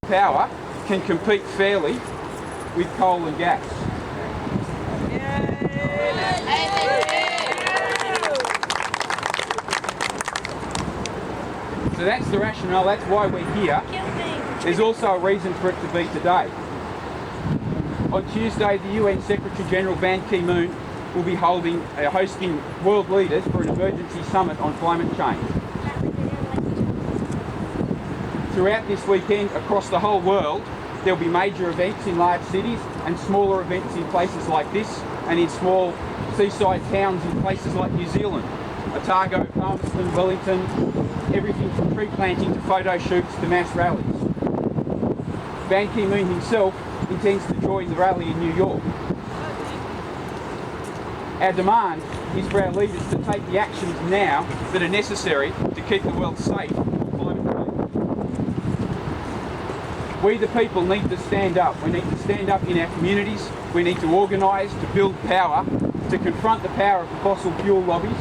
power can compete fairly with coal and gas. So that's the rationale, that's why we're here. There's also a reason for it to be today. On Tuesday, the UN Secretary General Ban Ki-moon will be hosting world leaders for an emergency summit on climate change. Throughout this weekend, across the whole world, there'll be major events in large cities and smaller events in places like this and in small seaside towns in places like New Zealand, Otago, Palmerston, Wellington, everything from tree planting to photo shoots to mass rallies. Ban Ki-moon himself intends to join the rally in New York. Our demand is for our leaders to take the actions now that are necessary to keep the world safe from climate change. We the people need to stand up. We need to stand up in our communities. We need to organise, to build power, to confront the power of the fossil fuel lobbies,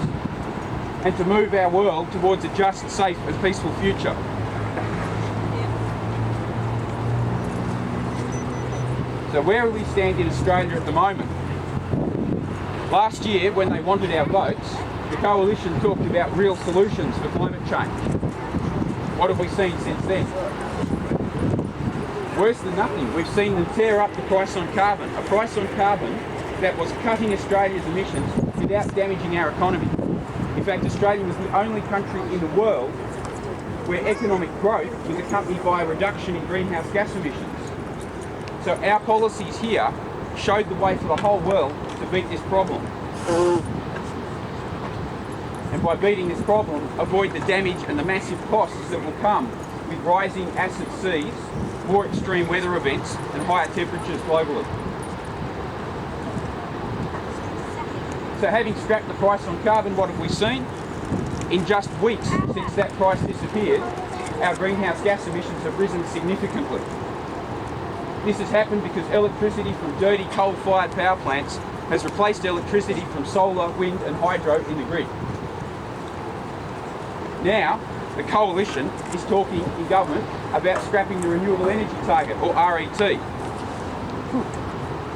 and to move our world towards a just, safe and peaceful future. So where do we stand in Australia at the moment? Last year, when they wanted our votes, the Coalition talked about real solutions for climate change. What have we seen since then? Worse than nothing. We've seen them tear up the price on carbon, a price on carbon that was cutting Australia's emissions without damaging our economy. In fact, Australia was the only country in the world where economic growth was accompanied by a reduction in greenhouse gas emissions. So our policies here showed the way for the whole world to beat this problem. And by beating this problem, avoid the damage and the massive costs that will come with rising acid seas, more extreme weather events and higher temperatures globally. So having scrapped the price on carbon, what have we seen? In just weeks since that price disappeared, our greenhouse gas emissions have risen significantly. This has happened because electricity from dirty coal-fired power plants has replaced electricity from solar, wind and hydro in the grid. Now, the Coalition is talking in government about scrapping the Renewable Energy Target, or RET.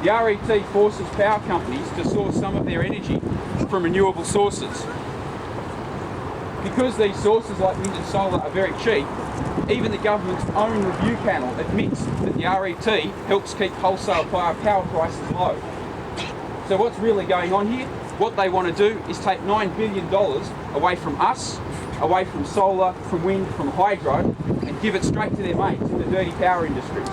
The RET forces power companies to source some of their energy from renewable sources. Because these sources like wind and solar are very cheap, even the government's own review panel admits that the RET helps keep wholesale power prices low. So what's really going on here? What they want to do is take $9 billion away from us, away from solar, from wind, from hydro, and give it straight to their mates in the dirty power industries.